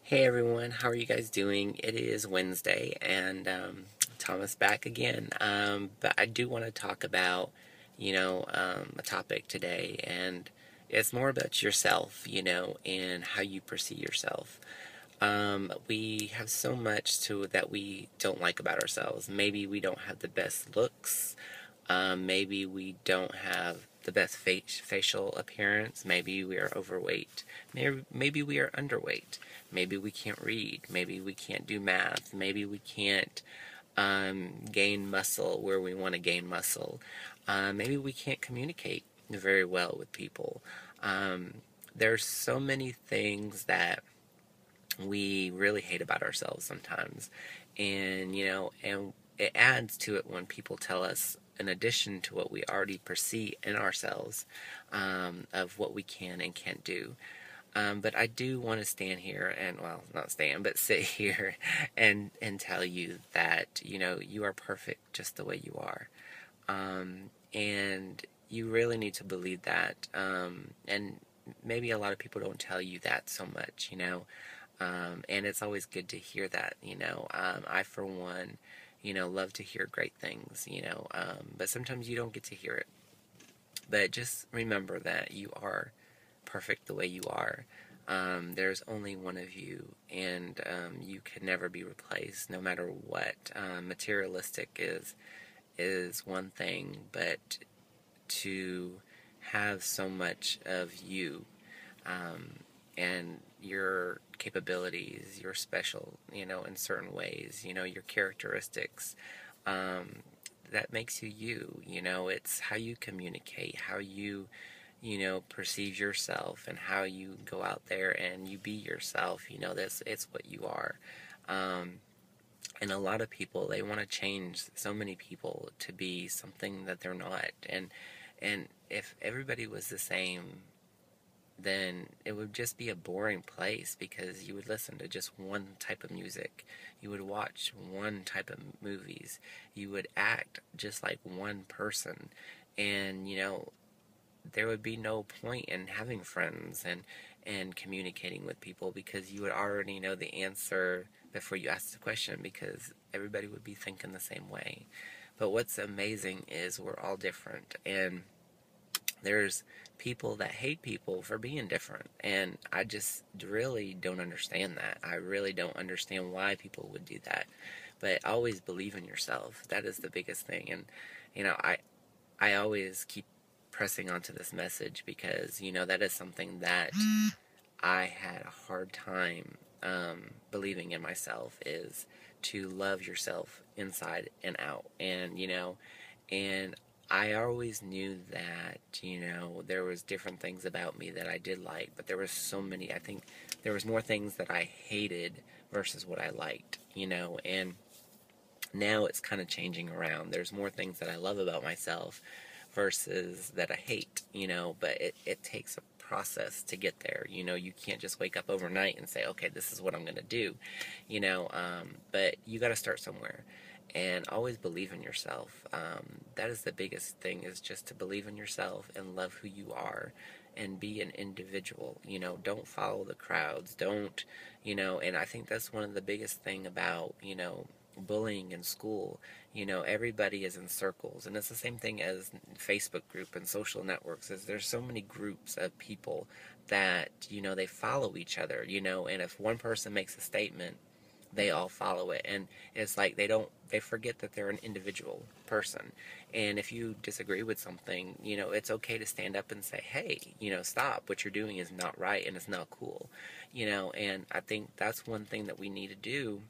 Hey everyone, how are you guys doing? It is Wednesday, and Thomas back again. But I do want to talk about, a topic today, and it's more about yourself, and how you perceive yourself. We have so much that we don't like about ourselves. Maybe we don't have the best looks. Maybe we don't have the best facial appearance. Maybe we are overweight. Maybe we are underweight. Maybe we can't read. Maybe we can't do math. Maybe we can't gain muscle where we want to gain muscle. Maybe we can't communicate very well with people. There's so many things that we really hate about ourselves sometimes. And it adds to it when people tell us, in addition to what we already perceive in ourselves, of what we can and can't do. But I do want to stand here and, well, not stand, but sit here and tell you that, you are perfect just the way you are. And you really need to believe that. And maybe a lot of people don't tell you that so much, and it's always good to hear that, I, for one, love to hear great things, but sometimes you don't get to hear it. But just remember that you are perfect the way you are. There's only one of you, and you can never be replaced, no matter what. Materialistic is one thing, but to have so much of you, and your capabilities, you're special, in certain ways, your characteristics, that makes you you, it's how you communicate, how you, perceive yourself, and how you go out there and you be yourself, it's what you are. And a lot of people, they want to change so many people to be something that they're not, and if everybody was the same, then it would just be a boring place, because you would listen to just one type of music, you would watch one type of movies, you would act just like one person, and there would be no point in having friends and communicating with people, because you would already know the answer before you ask the question, because everybody would be thinking the same way. But what's amazing is we're all different, and there's people that hate people for being different, and I just really don't understand that. I really don't understand why people would do that. But always believe in yourself. That is the biggest thing. And I always keep pressing onto this message, because that is something that I had a hard time believing in myself, is to love yourself inside and out. And and I always knew that, there was different things about me that I did like, but there was so many, I think there was more things that I hated versus what I liked, and now it's kind of changing around. There's more things that I love about myself versus that I hate, but it takes a process to get there. You can't just wake up overnight and say, okay, this is what I'm going to do, but you got to start somewhere. And always believe in yourself. That is the biggest thing, is just to believe in yourself and love who you are and be an individual. Don't follow the crowds. Don't, and I think that's one of the biggest thing about, bullying in school. Everybody is in circles, and it's the same thing as Facebook group and social networks. Is there's so many groups of people that, they follow each other, and if one person makes a statement, they all follow it, and it's like they forget that they're an individual person. And if you disagree with something, it's okay to stand up and say, hey, stop, what you're doing is not right and it's not cool, and I think that's one thing that we need to do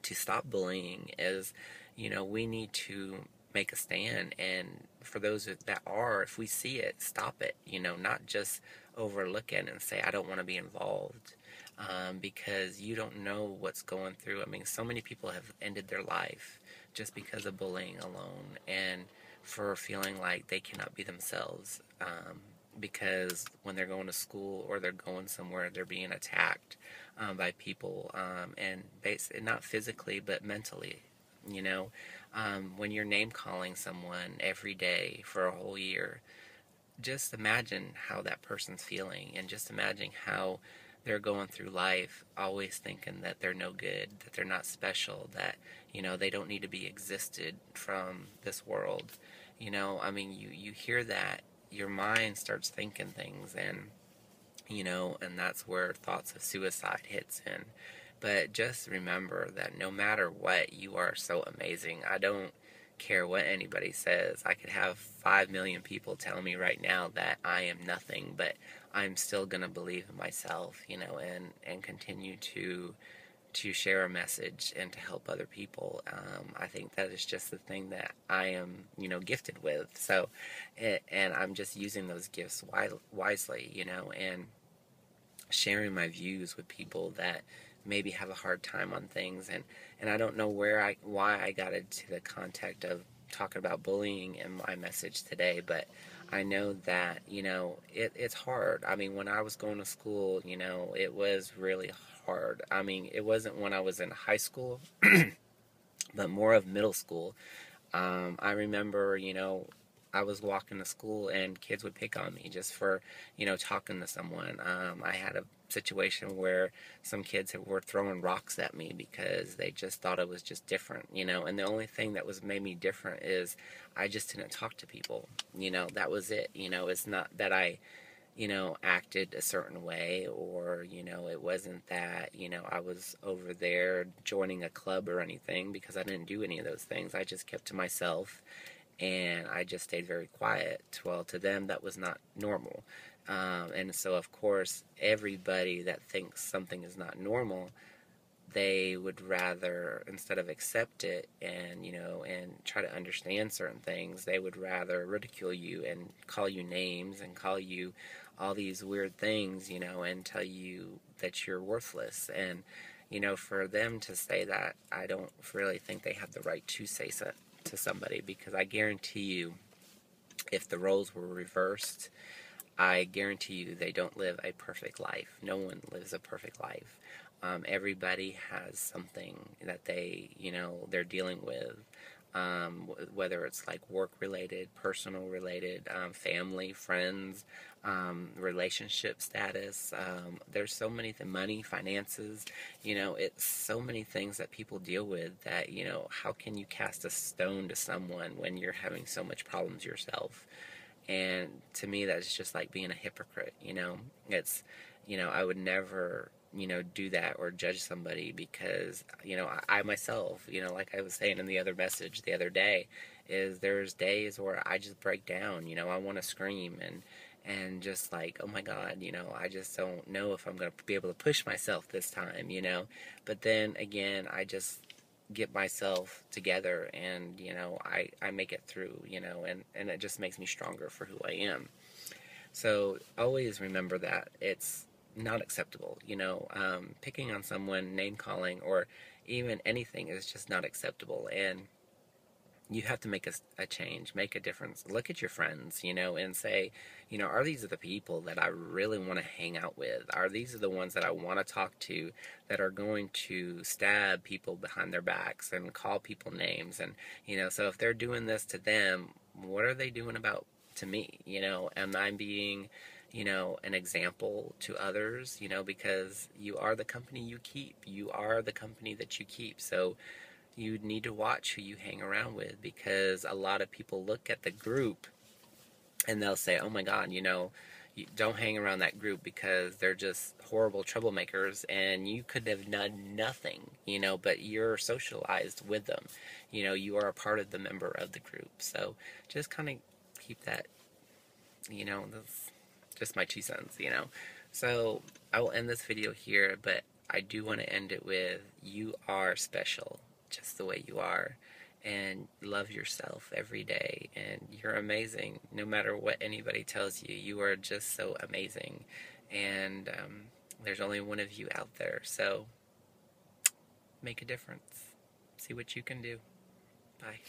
to stop bullying, is we need to make a stand and for those that are, if we see it, stop it, not just overlook it and say, I don't want to be involved. Because you don't know what's going through. I mean, so many people have ended their life just because of bullying alone, and for feeling like they cannot be themselves, because when they're going to school or they're going somewhere, they're being attacked by people, and not physically but mentally. When you're name calling someone every day for a whole year, just imagine how that person's feeling, and just imagine how they're going through life always thinking that they're no good, that they're not special, that they don't need to be existed from this world. I mean, you hear that, your mind starts thinking things, and that's where thoughts of suicide hits in. But just remember that no matter what, you are so amazing. I don't care what anybody says. I could have 5 million people tell me right now that I am nothing, but I'm still gonna believe in myself, and continue to share a message and to help other people. I think that is just the thing that I am, gifted with. So, and I'm just using those gifts wisely, and sharing my views with people that maybe have a hard time on things. And I don't know why I got into the contact of talking about bullying in my message today, but I know that it's hard. I mean, when I was going to school, it was really hard. I mean, it wasn't when I was in high school, but more of middle school. I remember, I was walking to school and kids would pick on me just for, talking to someone. I had a situation where some kids were throwing rocks at me because they just thought it was just different, and the only thing that made me different is I just didn't talk to people. That was it. It's not that I, acted a certain way, or, it wasn't that, I was over there joining a club or anything, because I didn't do any of those things. I just kept to myself, and I just stayed very quiet. Well, to them, that was not normal. And so, of course, everybody that thinks something is not normal, they would rather, instead of accept it and, and try to understand certain things, they would rather ridicule you and call you names and call you all these weird things, and tell you that you're worthless. And, for them to say that, I don't really think they have the right to say so to somebody, because I guarantee you, if the roles were reversed, I guarantee you they don't live a perfect life. No one lives a perfect life. Everybody has something that they're dealing with, whether it's like work related, personal related, family, friends, relationship status. There's so many money, finances. It's so many things that people deal with that, how can you cast a stone to someone when you're having so much problems yourself? And to me, that's just like being a hypocrite. It's, I would never, do that or judge somebody, because, I myself, like I was saying in the other message the other day, is there's days where I just break down. I want to scream and just like, oh my God, I just don't know if I'm going to be able to push myself this time, But then again, I just get myself together, and I make it through, and it just makes me stronger for who I am. So always remember that it's not acceptable. Picking on someone, name calling, or even anything is just not acceptable. And you have to make a change, make a difference. Look at your friends, and say, are these the people that I really want to hang out with? Are these the ones that I want to talk to, that are going to stab people behind their backs and call people names? And, so if they're doing this to them, what are they doing to me? Am I being, an example to others? Because you are the company you keep. You are the company that you keep. So you need to watch who you hang around with, because a lot of people look at the group and they'll say, oh my God, you don't hang around that group because they're just horrible troublemakers, and you could have done nothing, but you're socialized with them. You are a part of the member of the group. So just kind of keep that, that's just my 2 cents. So I will end this video here, but I do want to end it with, you are special just the way you are, and love yourself every day. And you're amazing, no matter what anybody tells you. You are just so amazing, and there's only one of you out there. So make a difference. See what you can do. Bye.